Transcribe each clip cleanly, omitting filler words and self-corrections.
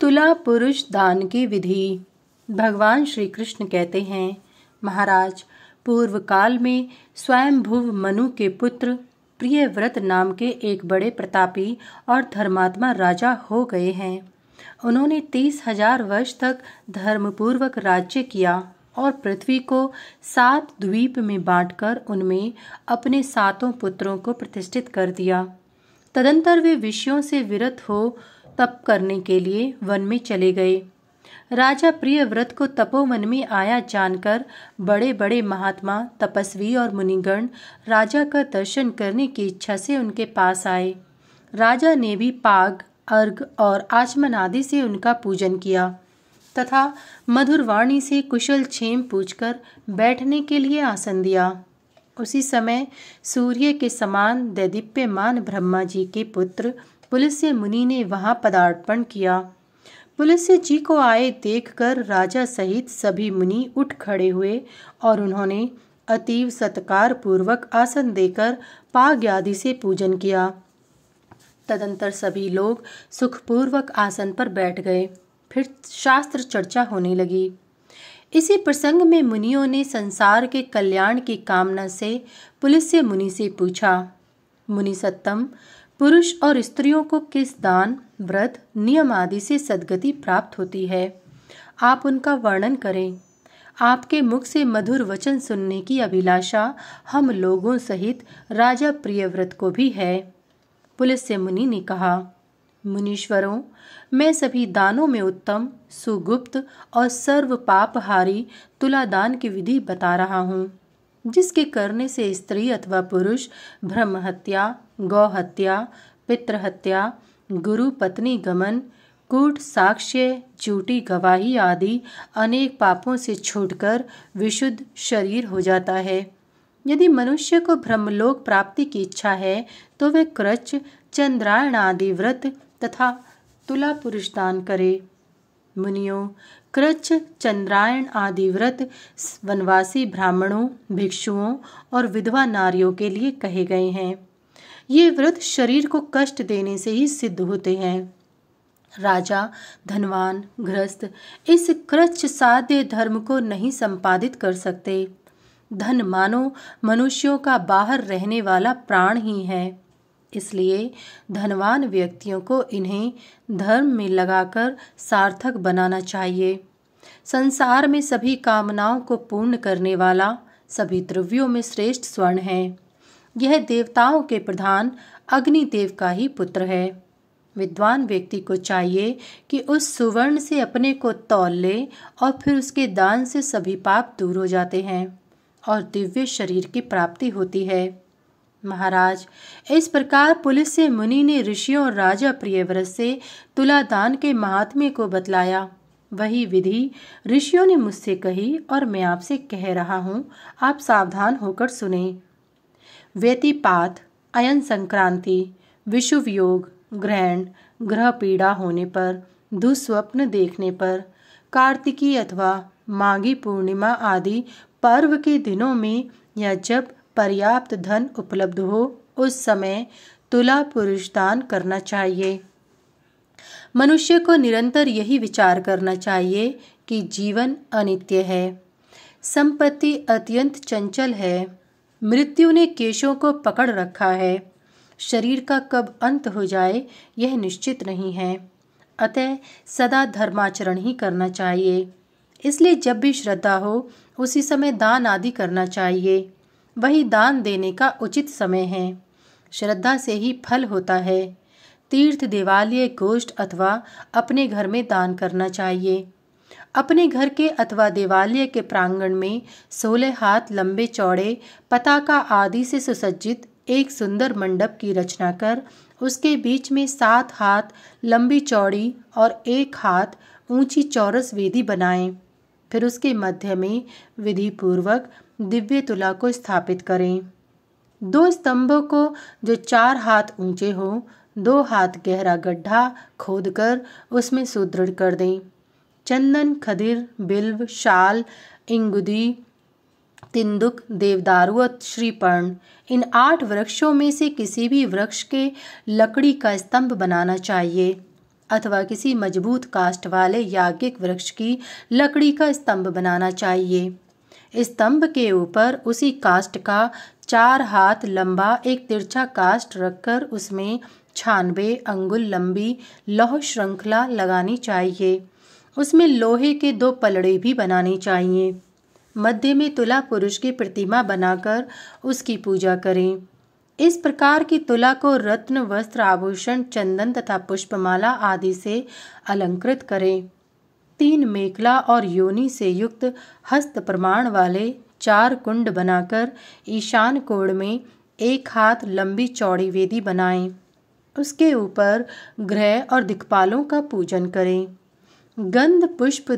तुला पुरुष दान की विधि। भगवान श्री कृष्ण कहते हैं, महाराज, पूर्व काल में स्वयंभुव मनु के पुत्र प्रियव्रत नाम के एक बड़े प्रतापी और धर्मात्मा राजा हो गए हैं। उन्होंने 30,000 वर्ष तक धर्मपूर्वक राज्य किया और पृथ्वी को 7 द्वीप में बांटकर उनमें अपने 7 पुत्रों को प्रतिष्ठित कर दिया। तदंतर वे विषयों से विरत हो तप करने के लिए वन में चले गए। राजा प्रियव्रत को तपोवन में आया जानकर बड़े बड़े महात्मा, तपस्वी और मुनिगण राजा का दर्शन करने की इच्छा से उनके पास आए। राजा ने भी पाग, अर्घ और आचमन आदि से उनका पूजन किया तथा मधुर वाणी से कुशल क्षेम पूछकर बैठने के लिए आसन दिया। उसी समय सूर्य के समान दैदीप्यमान ब्रह्मा जी के पुत्र पुलस्त्य मुनि ने वहां पदार्पण किया। पुलस्त्य जी को आए देखकर राजा सहित सभी मुनि उठ खड़े हुए और उन्होंने अतीव सत्कार पूर्वक आसन देकर पाग आदि से पूजन किया। तदंतर सभी लोग सुखपूर्वक आसन पर बैठ गए। फिर शास्त्र चर्चा होने लगी। इसी प्रसंग में मुनियों ने संसार के कल्याण की कामना से पुलस्त्य मुनि से पूछा, मुनि सत्तम, पुरुष और स्त्रियों को किस दान, व्रत, नियम आदि से सद्गति प्राप्त होती है? आप उनका वर्णन करें। आपके मुख से मधुर वचन सुनने की अभिलाषा हम लोगों सहित राजा प्रियव्रत को भी है। पुलस्त्य मुनि ने कहा, मुनीश्वरों, मैं सभी दानों में उत्तम, सुगुप्त और सर्व पापहारी तुला दान की विधि बता रहा हूँ, जिसके करने से स्त्री अथवा पुरुष ब्रह्म हत्या, गौ हत्या, पितृ हत्या, गुरु पत्नी गमन, कूट साक्ष्य, झूठी गवाही आदि अनेक पापों से छूटकर विशुद्ध शरीर हो जाता है। यदि मनुष्य को ब्रह्मलोक प्राप्ति की इच्छा है तो वे कृच्छ, चंद्रायण आदि व्रत तथा तुला पुरुष दान करे। मुनियों, कृच्छ, चंद्रायण आदि व्रत वनवासी ब्राह्मणों, भिक्षुओं और विधवा नारियों के लिए कहे गए हैं। ये व्रत शरीर को कष्ट देने से ही सिद्ध होते हैं। राजा, धनवान, गृहस्थ इस कृच्छ साध्य धर्म को नहीं संपादित कर सकते। धन मानो मनुष्यों का बाहर रहने वाला प्राण ही है। इसलिए धनवान व्यक्तियों को इन्हें धर्म में लगाकर सार्थक बनाना चाहिए। संसार में सभी कामनाओं को पूर्ण करने वाला सभी द्रव्यों में श्रेष्ठ स्वर्ण है। यह देवताओं के प्रधान अग्निदेव का ही पुत्र है। विद्वान व्यक्ति को चाहिए कि उस सुवर्ण से अपने को तौल ले और फिर उसके दान से सभी पाप दूर हो जाते हैं और दिव्य शरीर की प्राप्ति होती है। महाराज, इस प्रकार पुलस्त्य मुनि ने ऋषियों और राजा प्रियव्रत से तुला दान के महात्म्य को बतलाया। वही विधि ऋषियों ने मुझसे कही और मैं आपसे कह रहा हूँ, आप सावधान होकर सुने। व्यतिपात, अयन संक्रांति, विषुव योग, ग्रहण, ग्रह पीड़ा होने पर, दुस्वप्न देखने पर, कार्तिकी अथवा माघी पूर्णिमा आदि पर्व के दिनों में या जब पर्याप्त धन उपलब्ध हो उस समय तुला पुरुष दान करना चाहिए। मनुष्य को निरंतर यही विचार करना चाहिए कि जीवन अनित्य है, संपत्ति अत्यंत चंचल है, मृत्यु ने केशों को पकड़ रखा है, शरीर का कब अंत हो जाए यह निश्चित नहीं है। अतः सदा धर्माचरण ही करना चाहिए। इसलिए जब भी श्रद्धा हो उसी समय दान आदि करना चाहिए। वही दान देने का उचित समय है। श्रद्धा से ही फल होता है। तीर्थ, देवालय, गोष्ठ अथवा अपने घर में दान करना चाहिए। अपने घर के अथवा देवालय के प्रांगण में 16 हाथ लंबे चौड़े पताका आदि से सुसज्जित एक सुंदर मंडप की रचना कर उसके बीच में 7 हाथ लंबी चौड़ी और 1 हाथ ऊंची चौरस वेदी बनाएं। फिर उसके मध्य में विधि पूर्वक दिव्य तुला को स्थापित करें। 2 स्तंभों को जो 4 हाथ ऊंचे हो 2 हाथ गहरा गड्ढा खोदकर उसमें सुदृढ़ कर दें। चंदन, खदिर, बिल्व, शाल, इंगुदी, तिंदुक, देवदारू और श्रीपर्ण इन 8 वृक्षों में से किसी भी वृक्ष के लकड़ी का स्तंभ बनाना चाहिए। अथवा किसी मजबूत काष्ठ वाले याज्ञिक वृक्ष की लकड़ी का स्तंभ बनाना चाहिए। स्तंभ के ऊपर उसी काष्ठ का 4 हाथ लंबा एक तिरछा काष्ठ रखकर उसमें 96 अंगुल लंबी लौह श्रृंखला लगानी चाहिए। उसमें लोहे के 2 पलड़े भी बनाने चाहिए। मध्य में तुला पुरुष की प्रतिमा बनाकर उसकी पूजा करें। इस प्रकार की तुला को रत्न, वस्त्र, आभूषण, चंदन तथा पुष्पमाला आदि से अलंकृत करें। 3 मेखला और योनि से युक्त हस्त प्रमाण वाले 4 कुंड बनाकर ईशान कोण में 1 हाथ लंबी चौड़ी वेदी बनाएं। उसके ऊपर ग्रह और दिक्पालों का पूजन करें। गंध, पुष्प,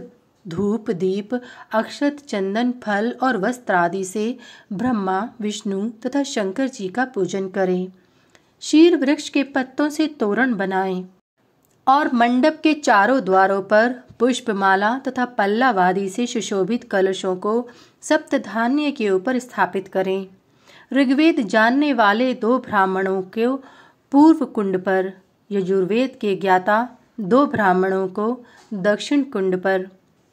धूप, दीप, अक्षत, चंदन, फल और वस्त्र आदि से ब्रह्मा, विष्णु तथा शंकर जी का पूजन करें। शीर वृक्ष के पत्तों से तोरण बनाएं और मंडप के चारों द्वारों पर पुष्पमाला तथा पल्लव आदि से सुशोभित कलशों को सप्तधान्य के ऊपर स्थापित करें। ऋग्वेद जानने वाले 2 ब्राह्मणों को पूर्व कुंड पर, यजुर्वेद के ज्ञाता 2 ब्राह्मणों को दक्षिण कुंड पर,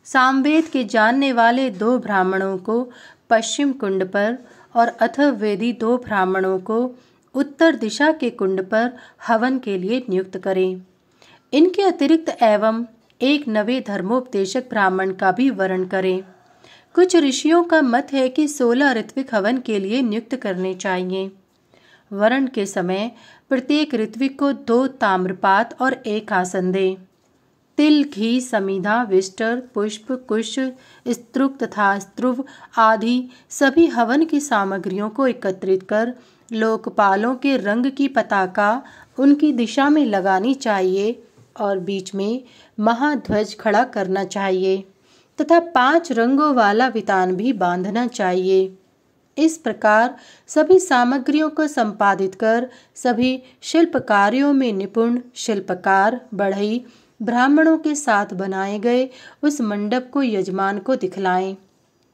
सामवेद के जानने वाले 2 ब्राह्मणों को पश्चिम कुंड पर और अथर्ववेदी 2 ब्राह्मणों को उत्तर दिशा के कुंड पर हवन के लिए नियुक्त करें। इनके अतिरिक्त एवं एक नवे धर्मोपदेशक ब्राह्मण का भी वरण करें। कुछ ऋषियों का मत है कि 16 ऋत्विक हवन के लिए नियुक्त करने चाहिए। वरण के समय प्रत्येक ऋत्विक को 2 ताम्रपात और 1 आसन दें। तिल, घी, समीधा, विष्टर, पुष्प, कुश, स्तृक तथा स्त्रुव आदि सभी हवन की सामग्रियों को एकत्रित कर लोकपालों के रंग की पताका उनकी दिशा में लगानी चाहिए और बीच में महाध्वज खड़ा करना चाहिए तथा 5 रंगों वाला वितान भी बांधना चाहिए। इस प्रकार सभी सामग्रियों को संपादित कर सभी शिल्प कार्यों में निपुण शिल्पकार बढ़ई ब्राह्मणों के साथ बनाए गए उस मंडप को यजमान को दिखलाएं।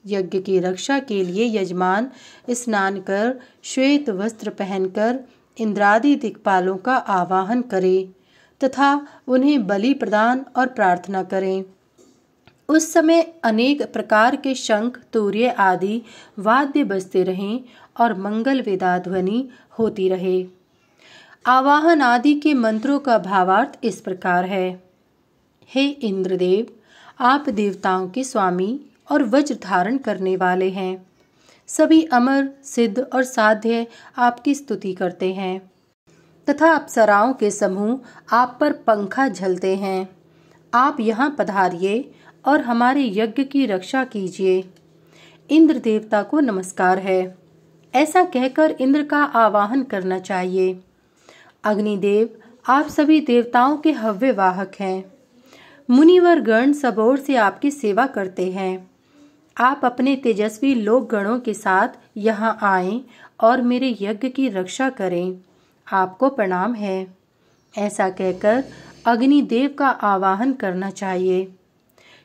यज्ञ की रक्षा के लिए यजमान स्नान कर श्वेत वस्त्र पहनकर इंद्रादि दिक्पालों का आवाहन करे तथा उन्हें बलि प्रदान और प्रार्थना करें। उस समय अनेक प्रकार के शंख, तूर्य आदि वाद्य बजते रहें और मंगल वेदाध्वनि होती रहे। आवाहन आदि के मंत्रों का भावार्थ इस प्रकार है। हे इंद्रदेव, आप देवताओं के स्वामी और वज्र धारण करने वाले हैं। सभी अमर, सिद्ध और साध्य आपकी स्तुति करते हैं तथा अप्सराओं के समूह आप पर पंखा झलते हैं। आप यहाँ पधारिए और हमारे यज्ञ की रक्षा कीजिए। इंद्र देवता को नमस्कार है, ऐसा कहकर इंद्र का आवाहन करना चाहिए। अग्निदेव, आप सभी देवताओं के हव्य वाहक हैं। मुनिवर गण सब ओर से आपकी सेवा करते हैं। आप अपने तेजस्वी लोक गणों के साथ यहाँ आएं और मेरे यज्ञ की रक्षा करें। आपको प्रणाम है, ऐसा कहकर अग्निदेव का आवाहन करना चाहिए।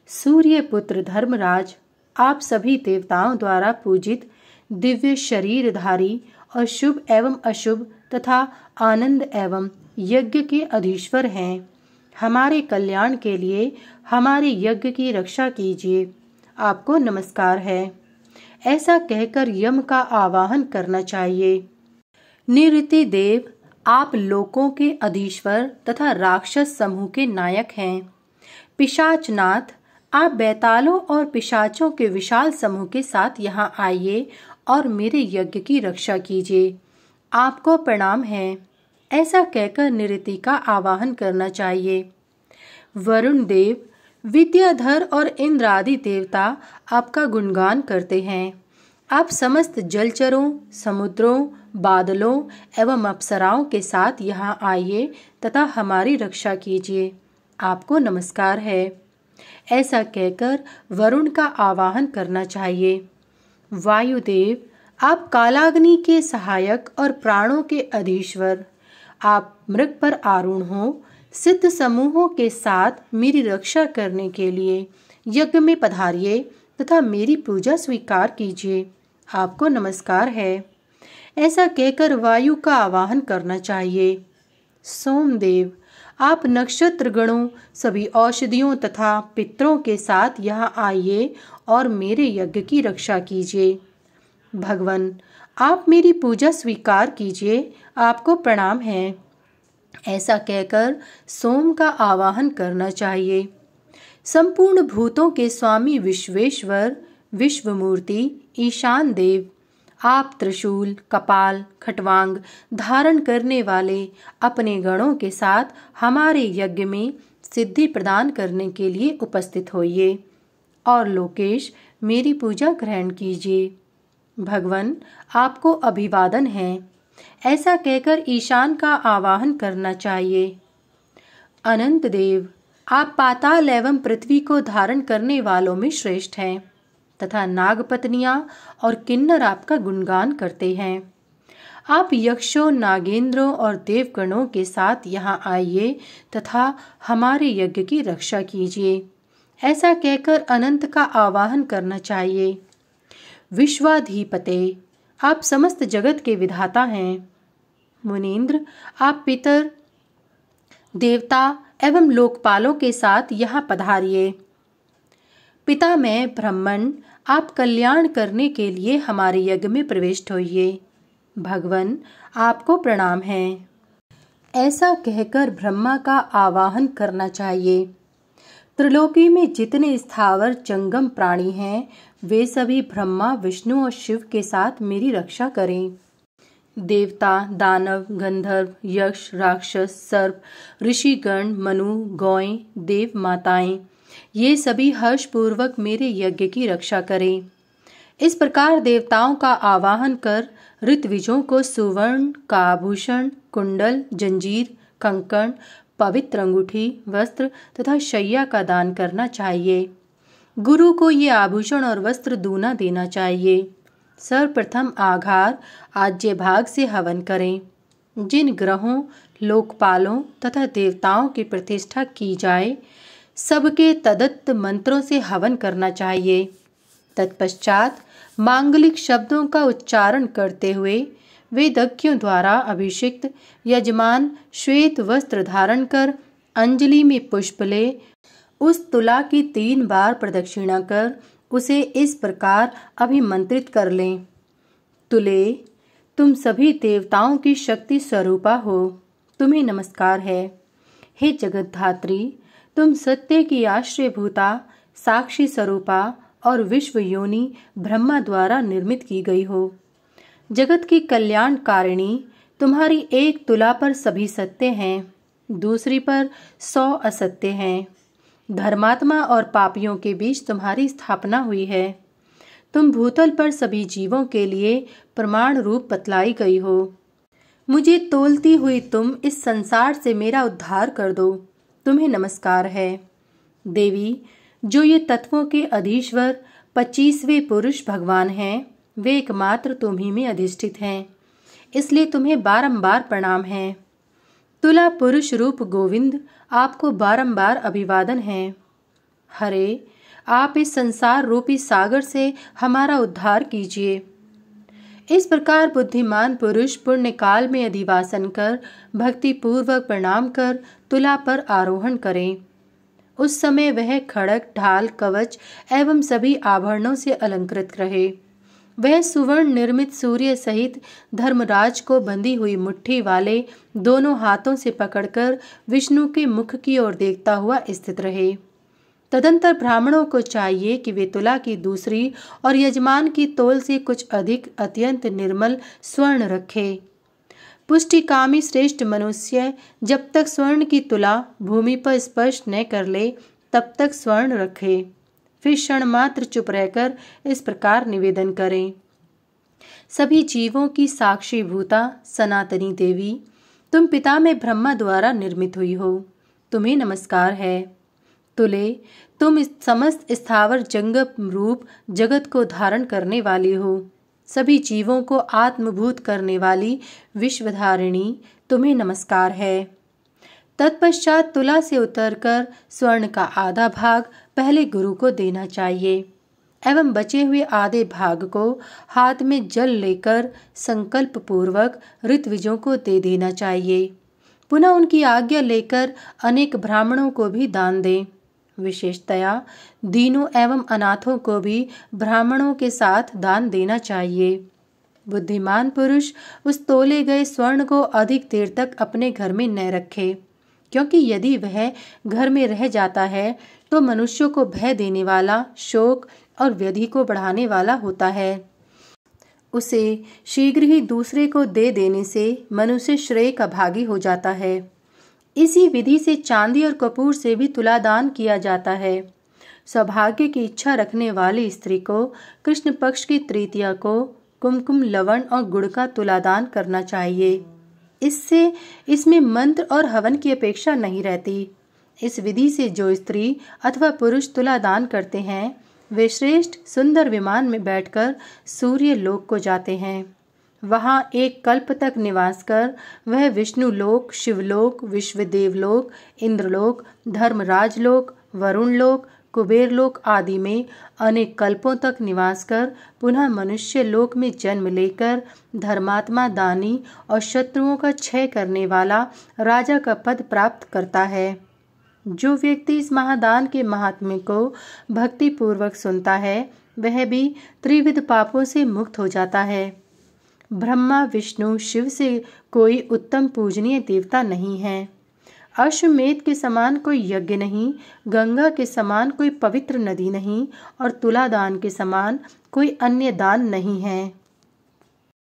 सूर्य पुत्र धर्मराज, आप सभी देवताओं द्वारा पूजित दिव्य शरीरधारी और शुभ एवं अशुभ तथा आनंद एवं यज्ञ के अधीश्वर हैं। हमारे कल्याण के लिए हमारे यज्ञ की रक्षा कीजिए। आपको नमस्कार है, ऐसा कहकर यम का आवाहन करना चाहिए। निऋति देव, आप लोकों के अधीश्वर तथा राक्षस समूह के नायक हैं। पिशाचनाथ, आप बैतालों और पिशाचों के विशाल समूह के साथ यहाँ आइए और मेरे यज्ञ की रक्षा कीजिए। आपको प्रणाम है, ऐसा कहकर निऋति का आवाहन करना चाहिए। वरुण देव, विद्याधर और इंद्र आदि देवता आपका गुणगान करते हैं। आप समस्त जलचरों, समुद्रों, बादलों एवं अप्सराओं के साथ यहाँ आइए तथा हमारी रक्षा कीजिए। आपको नमस्कार है, ऐसा कहकर वरुण का आवाहन करना चाहिए। वायुदेव, आप कालाग्नि के सहायक और प्राणों के अधीश्वर, आप मृग पर आरूढ़ हो सिद्ध समूहों के साथ मेरी रक्षा करने के लिए यज्ञ में पधारिए तथा मेरी पूजा स्वीकार कीजिए। आपको नमस्कार है, ऐसा कहकर वायु का आवाहन करना चाहिए। सोमदेव, आप नक्षत्र गणों, सभी औषधियों तथा पितरों के साथ यहाँ आइए और मेरे यज्ञ की रक्षा कीजिए। भगवन, आप मेरी पूजा स्वीकार कीजिए, आपको प्रणाम है। ऐसा कहकर सोम का आवाहन करना चाहिए। संपूर्ण भूतों के स्वामी विश्वेश्वर, विश्वमूर्ति, ईशान देव, आप त्रिशूल, कपाल, खटवांग धारण करने वाले अपने गणों के साथ हमारे यज्ञ में सिद्धि प्रदान करने के लिए उपस्थित होइए और लोकेश मेरी पूजा ग्रहण कीजिए। भगवन, आपको अभिवादन है। ऐसा कहकर ईशान का आवाहन करना चाहिए। अनंत देव, आप पाताल एवं पृथ्वी को धारण करने वालों में श्रेष्ठ हैं तथा नागपत्नियां और किन्नर आपका गुणगान करते हैं। आप यक्षों, नागेंद्रों और देवगणों के साथ यहाँ आइए तथा हमारे यज्ञ की रक्षा कीजिए। ऐसा कहकर अनंत का आवाहन करना चाहिए। विश्वाधिपते, आप समस्त जगत के विधाता हैं। मुनीन्द्र, आप पितर, देवता एवं लोकपालों के साथ यहाँ पधारिए। पिता मैं ब्रह्मण, आप कल्याण करने के लिए हमारे यज्ञ में प्रविष्ट होइए। भगवन, आपको प्रणाम है। ऐसा कहकर ब्रह्मा का आवाहन करना चाहिए। त्रिलोकी में जितने स्थावर जंगम प्राणी हैं, वे सभी ब्रह्मा, विष्णु और शिव के साथ मेरी रक्षा करें। देवता, दानव, गंधर्व, यक्ष, राक्षस, सर्प, ऋषिगण, मनु, गौएं, देव माताएं, ये सभी हर्षपूर्वक मेरे यज्ञ की रक्षा करें। इस प्रकार देवताओं का आवाहन कर ऋत्विजों को सुवर्ण का आभूषण, कुंडल, जंजीर, कंकण, पवित्र अंगूठी, वस्त्र तथा शैया का दान करना चाहिए। गुरु को ये आभूषण और वस्त्र दूना देना चाहिए। सर्वप्रथम आघार आज्य भाग से हवन करें। जिन ग्रहों, लोकपालों तथा देवताओं की प्रतिष्ठा की जाए, सबके तदत्त मंत्रों से हवन करना चाहिए। तत्पश्चात मांगलिक शब्दों का उच्चारण करते हुए वेदज्ञों द्वारा अभिषिक्त यजमान श्वेत वस्त्र धारण कर अंजलि में पुष्प ले उस तुला की 3 बार प्रदक्षिणा कर उसे इस प्रकार अभिमंत्रित कर लें। तुले, तुम सभी देवताओं की शक्ति स्वरूपा हो, तुम्हें नमस्कार है। हे जगतधात्री, तुम सत्य की आश्रयभूता, साक्षी स्वरूपा और विश्व योनि ब्रह्मा द्वारा निर्मित की गई हो। जगत की कल्याणकारिणी, तुम्हारी एक तुला पर सभी सत्य हैं, दूसरी पर 100 असत्य हैं। धर्मात्मा और पापियों के बीच तुम्हारी स्थापना हुई है। तुम भूतल पर सभी जीवों के लिए प्रमाण रूप बतलाई गई हो। मुझे तोलती हुई तुम इस संसार से मेरा उद्धार कर दो, तुम्हें नमस्कार है। देवी, जो ये तत्वों के अधीश्वर 25वें पुरुष भगवान हैं, वे एकमात्र तुम ही में अधिष्ठित हैं, इसलिए तुम्हें बारंबार प्रणाम है। तुला पुरुष रूप गोविंद, आपको बारंबार अभिवादन है। हरे, आप इस संसार रूपी सागर से हमारा उद्धार कीजिए। इस प्रकार बुद्धिमान पुरुष पुण्य काल में अधिवासन कर भक्ति पूर्वक प्रणाम कर तुला पर आरोहण करें। उस समय वह खड़ग, ढाल, कवच एवं सभी आभरणों से अलंकृत रहे। वह सुवर्ण निर्मित सूर्य सहित धर्मराज को बंधी हुई मुट्ठी वाले दोनों हाथों से पकड़कर विष्णु के मुख की ओर देखता हुआ स्थित रहे। तदंतर ब्राह्मणों को चाहिए कि वे तुला की दूसरी और यजमान की तोल से कुछ अधिक अत्यंत निर्मल स्वर्ण रखे। पुष्टिकामी श्रेष्ठ मनुष्य जब तक स्वर्ण की तुला भूमि पर स्पर्श न कर ले, तब तक स्वर्ण रखे। फिर क्षण मात्र चुप रहकर इस प्रकार निवेदन करें। सभी जीवों की साक्षी भूता सनातनी देवी, तुम पिता में ब्रह्मा द्वारा निर्मित हुई हो, तुम्हें नमस्कार है। तुले, तुम इस समस्त स्थावर जंगम रूप जगत को धारण करने वाली हो। सभी जीवों को आत्मभूत करने वाली विश्वधारिणी, तुम्हें नमस्कार है। तत्पश्चात तुला से उतरकर स्वर्ण का आधा भाग पहले गुरु को देना चाहिए एवं बचे हुए आधे भाग को हाथ में जल लेकर संकल्प पूर्वक ऋत्विजों को दे देना चाहिए। पुनः उनकी आज्ञा लेकर अनेक ब्राह्मणों को भी दान दें। विशेषतया दीनों एवं अनाथों को भी ब्राह्मणों के साथ दान देना चाहिए। बुद्धिमान पुरुष उस तोले गए स्वर्ण को अधिक देर तक अपने घर में न रखे, क्योंकि यदि वह घर में रह जाता है तो मनुष्यों को भय देने वाला, शोक और व्याधि को बढ़ाने वाला होता है। उसे शीघ्र ही दूसरे को दे देने से मनुष्य श्रेय का भागी हो जाता है। इसी विधि से चांदी और कपूर से भी तुलादान किया जाता है। सौभाग्य की इच्छा रखने वाली स्त्री को कृष्ण पक्ष की तृतीया को कुमकुम, लवण और गुड़ का तुलादान करना चाहिए। इससे इसमें मंत्र और हवन की अपेक्षा नहीं रहती। इस विधि से जो स्त्री अथवा पुरुष तुलादान करते हैं वे श्रेष्ठ सुंदर विमान में बैठकर सूर्य लोक को जाते हैं। वहां एक कल्प तक निवास कर वह विष्णु लोक, शिवलोक, विश्वदेव लोक, इंद्रलोक, धर्मराज लोक, वरुण लोक, कुबेर लोक आदि में अनेक कल्पों तक निवास कर पुनः मनुष्य लोक में जन्म लेकर धर्मात्मा, दानी और शत्रुओं का क्षय करने वाला राजा का पद प्राप्त करता है। जो व्यक्ति इस महादान के महात्म्य को भक्ति पूर्वक सुनता है वह भी त्रिविध पापों से मुक्त हो जाता है। ब्रह्मा, विष्णु, शिव से कोई उत्तम पूजनीय देवता नहीं है। अश्वमेध के समान कोई यज्ञ नहीं, गंगा के समान कोई पवित्र नदी नहीं और तुलादान के समान कोई अन्य दान नहीं है।